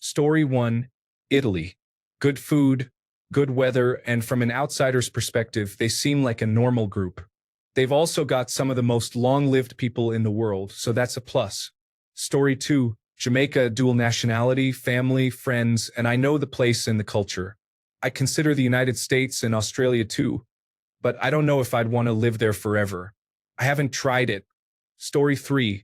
Story 1, Italy. Good food, good weather, and from an outsider's perspective, they seem like a normal group. They've also got some of the most long-lived people in the world, so that's a plus. Story 2, Jamaica, dual nationality, family, friends, and I know the place and the culture. I consider the United States and Australia too, but I don't know if I'd want to live there forever. I haven't tried it. Story 3,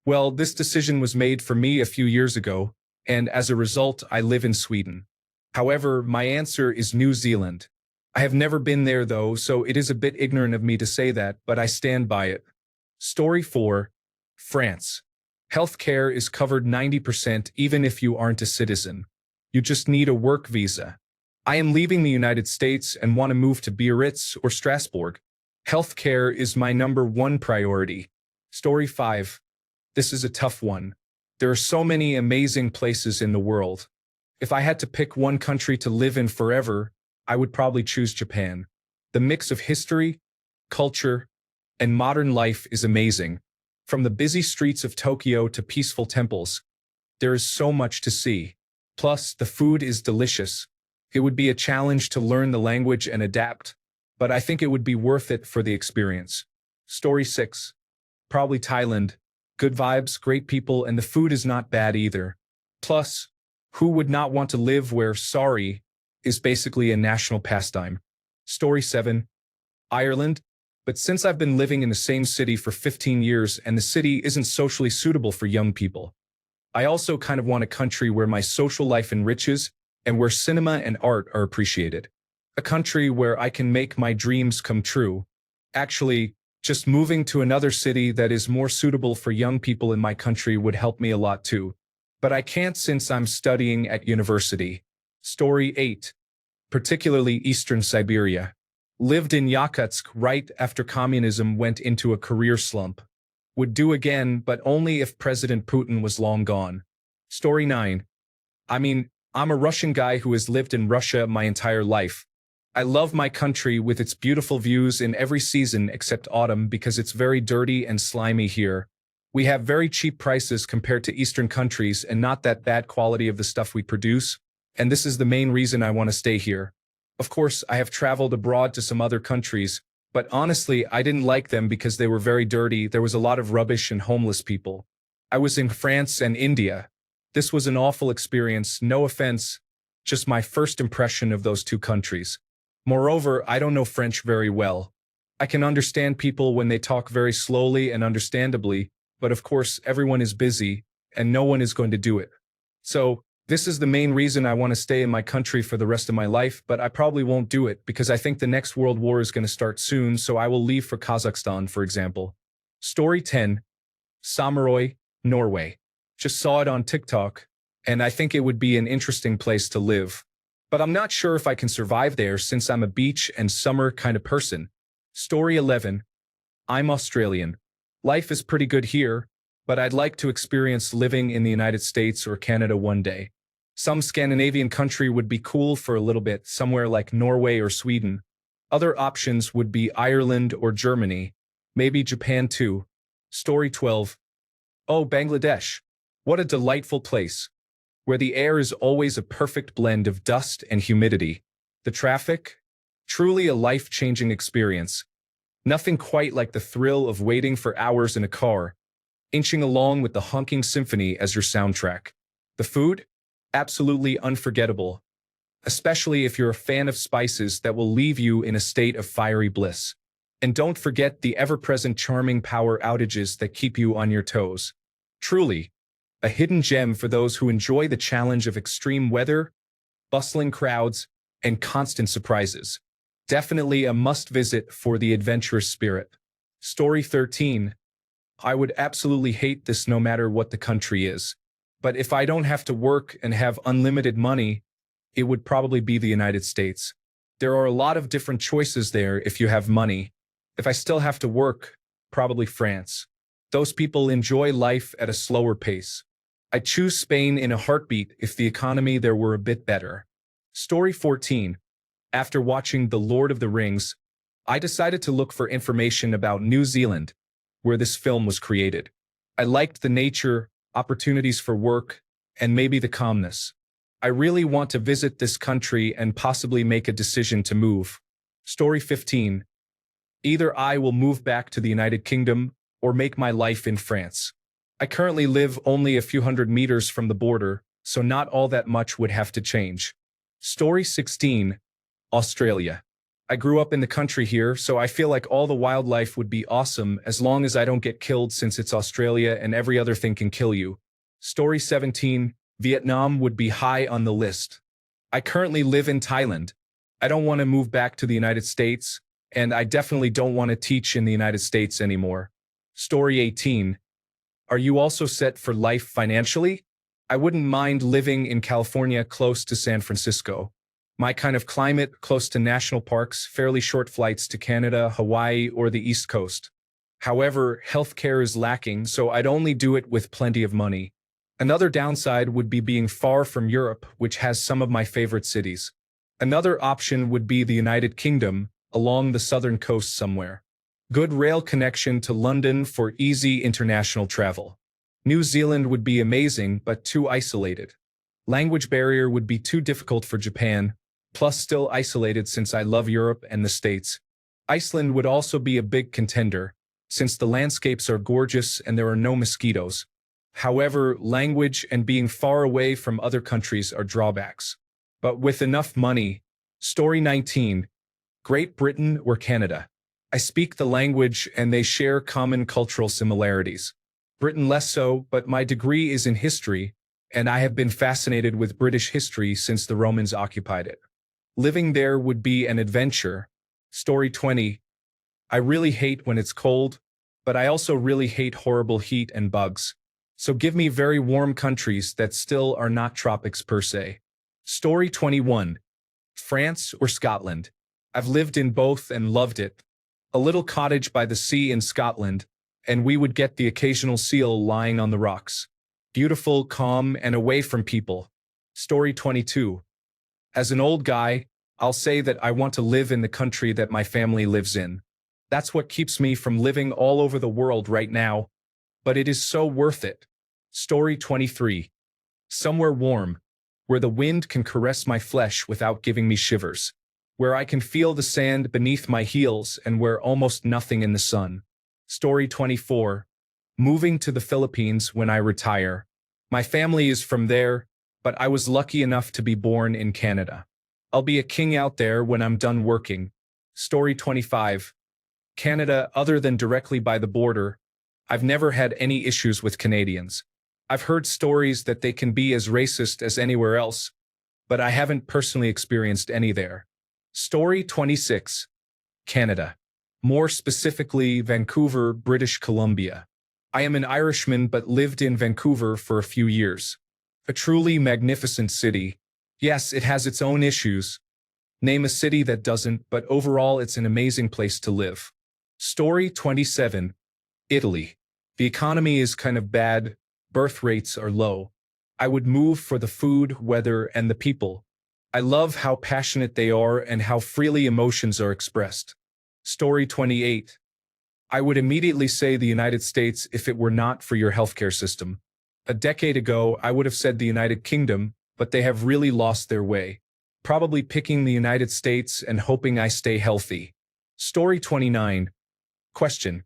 well, this decision was made for me a few years ago, and as a result, I live in Sweden. However, my answer is New Zealand. I have never been there though, so it is a bit ignorant of me to say that, but I stand by it. Story 4, France. Healthcare is covered 90% even if you aren't a citizen. You just need a work visa. I am leaving the United States and want to move to Biarritz or Strasbourg. Healthcare is my #1 priority. Story 5. This is a tough one. There are so many amazing places in the world. If I had to pick one country to live in forever, I would probably choose Japan. The mix of history, culture, and modern life is amazing. From the busy streets of Tokyo to peaceful temples, there is so much to see. Plus, the food is delicious. It would be a challenge to learn the language and adapt, but I think it would be worth it for the experience. Story 6. Probably Thailand. Good vibes, great people, and the food is not bad either. Plus, who would not want to live where sorry is basically a national pastime? Story 7. Ireland. But since I've been living in the same city for 15 years and the city isn't socially suitable for young people, I also kind of want a country where my social life enriches and where cinema and art are appreciated. A country where I can make my dreams come true. Actually, just moving to another city that is more suitable for young people in my country would help me a lot too. But I can't since I'm studying at university. Story 8. Particularly Eastern Siberia. Lived in Yakutsk right after communism went into a career slump. Would do again, but only if President Putin was long gone. Story 9. I'm a Russian guy who has lived in Russia my entire life. I love my country with its beautiful views in every season except autumn because it's very dirty and slimy here. We have very cheap prices compared to Eastern countries and not that bad quality of the stuff we produce, and this is the main reason I want to stay here. Of course, I have traveled abroad to some other countries, but honestly, I didn't like them because they were very dirty, there was a lot of rubbish and homeless people. I was in France and India. This was an awful experience, no offense, just my first impression of those two countries. Moreover, I don't know French very well. I can understand people when they talk very slowly and understandably, but of course, everyone is busy, and no one is going to do it. So, this is the main reason I want to stay in my country for the rest of my life, but I probably won't do it because I think the next world war is going to start soon, so I will leave for Kazakhstan, for example. Story 10. Samarøy, Norway. Just saw it on TikTok, and I think it would be an interesting place to live. But I'm not sure if I can survive there since I'm a beach and summer kind of person. Story 11. I'm Australian. Life is pretty good here, but I'd like to experience living in the United States or Canada one day. Some Scandinavian country would be cool for a little bit, somewhere like Norway or Sweden. Other options would be Ireland or Germany, maybe Japan too. Story 12. Oh, Bangladesh. What a delightful place, where the air is always a perfect blend of dust and humidity. The traffic? Truly a life-changing experience. Nothing quite like the thrill of waiting for hours in a car, inching along with the honking symphony as your soundtrack. The food? Absolutely unforgettable, especially if you're a fan of spices that will leave you in a state of fiery bliss. And don't forget the ever-present charming power outages that keep you on your toes. Truly, a hidden gem for those who enjoy the challenge of extreme weather, bustling crowds, and constant surprises. Definitely a must-visit for the adventurous spirit. Story 13. I would absolutely hate this no matter what the country is. But if I don't have to work and have unlimited money, it would probably be the United States. There are a lot of different choices there if you have money. If I still have to work, probably France. Those people enjoy life at a slower pace. I'd choose Spain in a heartbeat if the economy there were a bit better. Story 14. After watching The Lord of the Rings, I decided to look for information about New Zealand, where this film was created. I liked the nature, opportunities for work, and maybe the calmness. I really want to visit this country and possibly make a decision to move. Story 15. Either I will move back to the United Kingdom or make my life in France. I currently live only a few hundred meters from the border, so not all that much would have to change. Story 16. Australia. I grew up in the country here, so I feel like all the wildlife would be awesome as long as I don't get killed since it's Australia and every other thing can kill you. Story 17. Vietnam would be high on the list. I currently live in Thailand. I don't want to move back to the United States, and I definitely don't want to teach in the United States anymore. Story 18. Are you also set for life financially? I wouldn't mind living in California close to San Francisco. My kind of climate, close to national parks, fairly short flights to Canada, Hawaii, or the East Coast. However, healthcare is lacking, so I'd only do it with plenty of money. Another downside would be being far from Europe, which has some of my favorite cities. Another option would be the United Kingdom, along the southern coast somewhere. Good rail connection to London for easy international travel. New Zealand would be amazing, but too isolated. Language barrier would be too difficult for Japan, plus still isolated since I love Europe and the States. Iceland would also be a big contender, since the landscapes are gorgeous and there are no mosquitoes. However, language and being far away from other countries are drawbacks. But with enough money. Story 19. Great Britain or Canada. I speak the language and they share common cultural similarities. Britain less so, but my degree is in history, and I have been fascinated with British history since the Romans occupied it. Living there would be an adventure. Story 20. I really hate when it's cold, but I also really hate horrible heat and bugs. So give me very warm countries that still are not tropics per se. Story 21. France or Scotland. I've lived in both and loved it. A little cottage by the sea in Scotland, and we would get the occasional seal lying on the rocks. Beautiful, calm, and away from people. Story 22. As an old guy, I'll say that I want to live in the country that my family lives in. That's what keeps me from living all over the world right now, but it is so worth it. Story 23. Somewhere warm, where the wind can caress my flesh without giving me shivers, where I can feel the sand beneath my heels and where almost nothing in the sun. Story 24. Moving to the Philippines when I retire. My family is from there, but I was lucky enough to be born in Canada. I'll be a king out there when I'm done working. Story 25. Canada, other than directly by the border, I've never had any issues with Canadians. I've heard stories that they can be as racist as anywhere else, but I haven't personally experienced any there. Story 26. Canada. More specifically, Vancouver, British Columbia. I am an Irishman but lived in Vancouver for a few years. A truly magnificent city. Yes, it has its own issues. Name a city that doesn't, but overall it's an amazing place to live. Story 27. Italy. The economy is kind of bad, birth rates are low. I would move for the food, weather, and the people. I love how passionate they are and how freely emotions are expressed. Story 28. I would immediately say the United States if it were not for your healthcare system. A decade ago, I would have said the United Kingdom, but they have really lost their way. Probably picking the United States and hoping I stay healthy. Story 29. Question.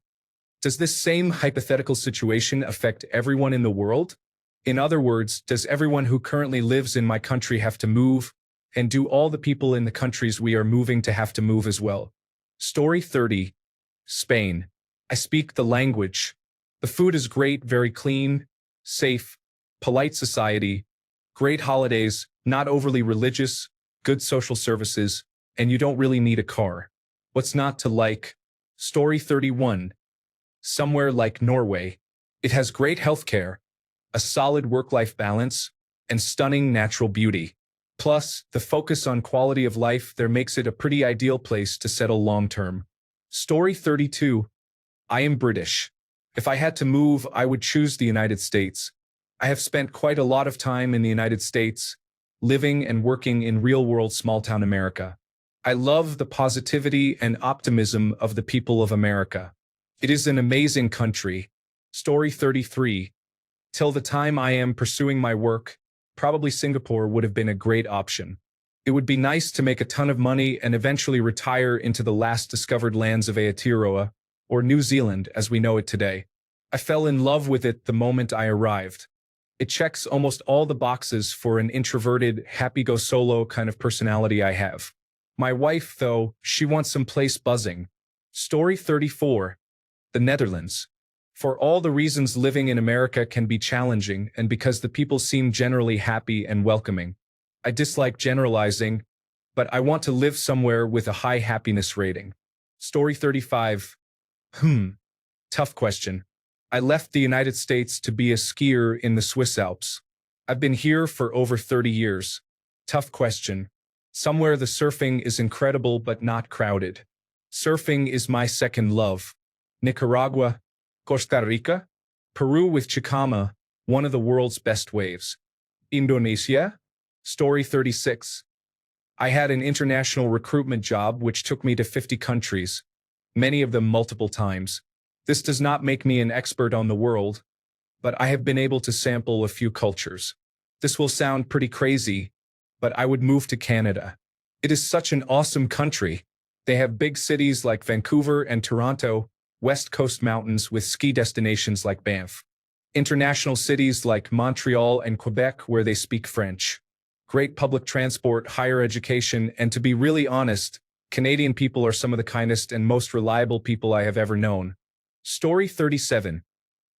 Does this same hypothetical situation affect everyone in the world? In other words, does everyone who currently lives in my country have to move, and do all the people in the countries we are moving to have to move as well? Story 30. Spain. I speak the language. The food is great, very clean, safe, polite society, great holidays, not overly religious, good social services, and you don't really need a car. What's not to like? Story 31. Somewhere like Norway. It has great healthcare, a solid work-life balance, and stunning natural beauty. Plus, the focus on quality of life there makes it a pretty ideal place to settle long-term. Story 32. I am British. If I had to move, I would choose the United States. I have spent quite a lot of time in the United States, living and working in real-world small-town America. I love the positivity and optimism of the people of America. It is an amazing country. Story 33. Till the time I am pursuing my work, probably Singapore would have been a great option. It would be nice to make a ton of money and eventually retire into the last discovered lands of Aotearoa, or New Zealand as we know it today. I fell in love with it the moment I arrived. It checks almost all the boxes for an introverted, happy-go-solo kind of personality I have. My wife, though, she wants some place buzzing. Story 34. The Netherlands. For all the reasons living in America can be challenging and because the people seem generally happy and welcoming. I dislike generalizing, but I want to live somewhere with a high happiness rating. Story 35. Tough question. I left the United States to be a skier in the Swiss Alps. I've been here for over 30 years. Tough question. Somewhere the surfing is incredible but not crowded. Surfing is my second love. Nicaragua, Costa Rica, Peru with Chicama, one of the world's best waves. Indonesia? Story 36. I had an international recruitment job which took me to 50 countries, many of them multiple times. This does not make me an expert on the world, but I have been able to sample a few cultures. This will sound pretty crazy, but I would move to Canada. It is such an awesome country. They have big cities like Vancouver and Toronto, West Coast mountains with ski destinations like Banff. International cities like Montreal and Quebec where they speak French. Great public transport, higher education, and to be really honest, Canadian people are some of the kindest and most reliable people I have ever known. Story 37.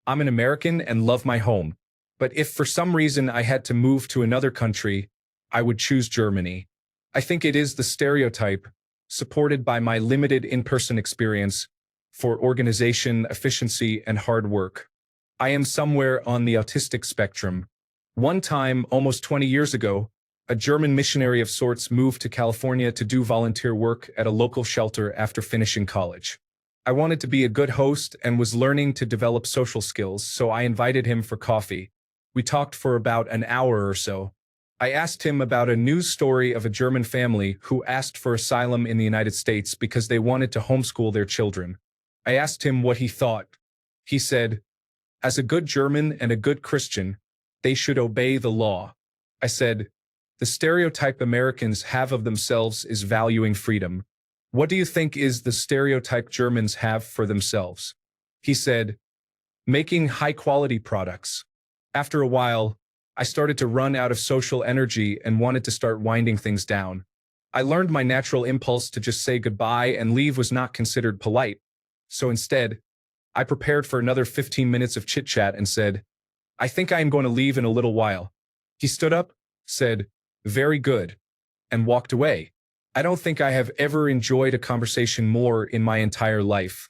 I'm an American and love my home. But if for some reason I had to move to another country, I would choose Germany. I think it is the stereotype, supported by my limited in-person experience, for organization, efficiency, and hard work. I am somewhere on the autistic spectrum. One time, almost 20 years ago, a German missionary of sorts moved to California to do volunteer work at a local shelter after finishing college. I wanted to be a good host and was learning to develop social skills, so I invited him for coffee. We talked for about an hour or so. I asked him about a news story of a German family who asked for asylum in the United States because they wanted to homeschool their children. I asked him what he thought. He said, "As a good German and a good Christian, they should obey the law." I said, "The stereotype Americans have of themselves is valuing freedom. What do you think is the stereotype Germans have for themselves?" He said, "Making high-quality products." After a while, I started to run out of social energy and wanted to start winding things down. I learned my natural impulse to just say goodbye and leave was not considered polite. So instead, I prepared for another 15 minutes of chit-chat and said, "I think I am going to leave in a little while." He stood up, said, "Very good," and walked away. I don't think I have ever enjoyed a conversation more in my entire life.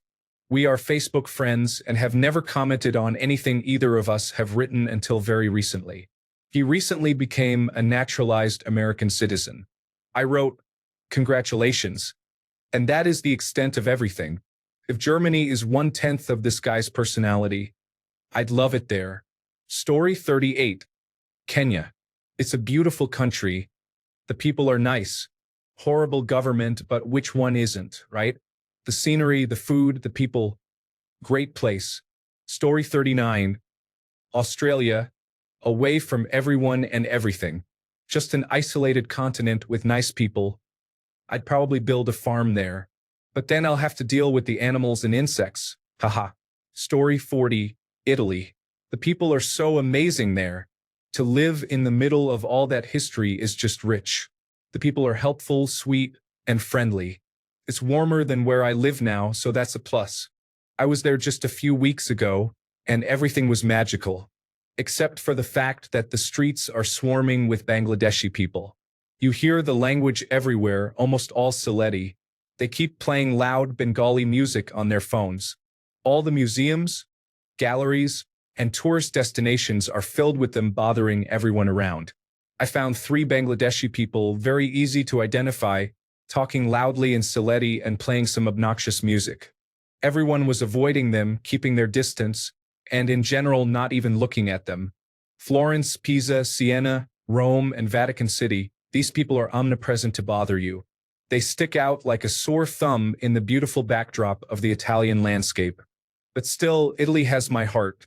We are Facebook friends and have never commented on anything either of us have written until very recently. He recently became a naturalized American citizen. I wrote, "Congratulations." And that is the extent of everything. If Germany is 1/10 of this guy's personality, I'd love it there. Story 38. Kenya. It's a beautiful country. The people are nice. Horrible government, but which one isn't, right? The scenery, the food, the people. Great place. Story 39. Australia. Away from everyone and everything. Just an isolated continent with nice people. I'd probably build a farm there. But then I'll have to deal with the animals and insects. Haha. Story 40. Italy. The people are so amazing there. To live in the middle of all that history is just rich. The people are helpful, sweet, and friendly. It's warmer than where I live now, so that's a plus. I was there just a few weeks ago, and everything was magical. Except for the fact that the streets are swarming with Bangladeshi people. You hear the language everywhere, almost all Sylheti. They keep playing loud Bengali music on their phones. All the museums, galleries, and tourist destinations are filled with them bothering everyone around. I found 3 Bangladeshi people very easy to identify, talking loudly in Sylheti and playing some obnoxious music. Everyone was avoiding them, keeping their distance, and in general not even looking at them. Florence, Pisa, Siena, Rome, and Vatican City, these people are omnipresent to bother you. They stick out like a sore thumb in the beautiful backdrop of the Italian landscape. But still, Italy has my heart.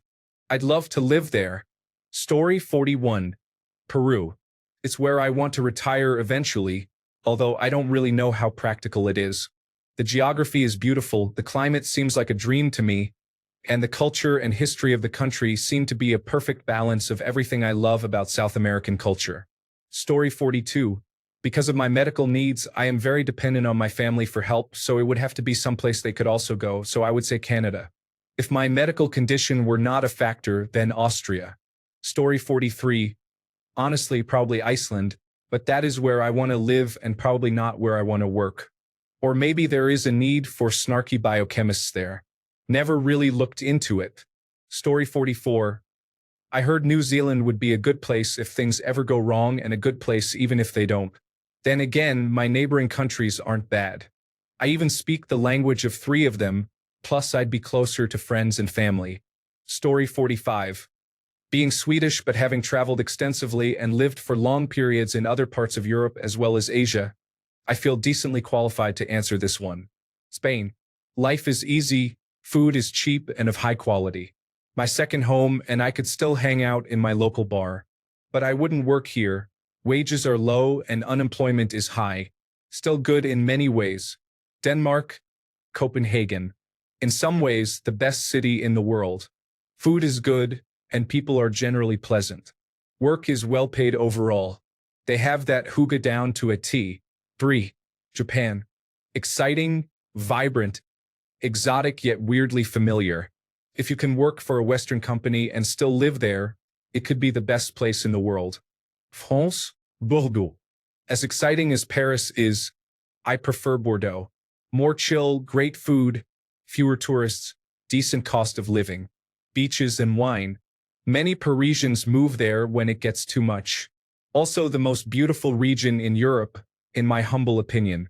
I'd love to live there. Story 41. Peru. It's where I want to retire eventually, although I don't really know how practical it is. The geography is beautiful, the climate seems like a dream to me, and the culture and history of the country seem to be a perfect balance of everything I love about South American culture. Story 42. Because of my medical needs, I am very dependent on my family for help, so it would have to be someplace they could also go, so I would say Canada. If my medical condition were not a factor, then Austria. Story 43. Honestly, probably Iceland, but that is where I want to live and probably not where I want to work. Or maybe there is a need for snarky biochemists there. Never really looked into it. Story 44. I heard New Zealand would be a good place if things ever go wrong and a good place even if they don't. Then again, my neighboring countries aren't bad. I even speak the language of 3 of them, plus I'd be closer to friends and family. Story 45. Being Swedish but having traveled extensively and lived for long periods in other parts of Europe as well as Asia, I feel decently qualified to answer this one. Spain. Life is easy, food is cheap and of high quality. My second home, and I could still hang out in my local bar. But I wouldn't work here. Wages are low and unemployment is high. Still good in many ways. Denmark. Copenhagen. In some ways, the best city in the world. Food is good, and people are generally pleasant. Work is well paid overall. They have that hygge down to a T. 3. Japan. Exciting, vibrant, exotic yet weirdly familiar. If you can work for a Western company and still live there, it could be the best place in the world. France. Bordeaux. As exciting as Paris is, I prefer Bordeaux. More chill, great food, fewer tourists, decent cost of living, beaches and wine. Many Parisians move there when it gets too much. Also the most beautiful region in Europe, in my humble opinion.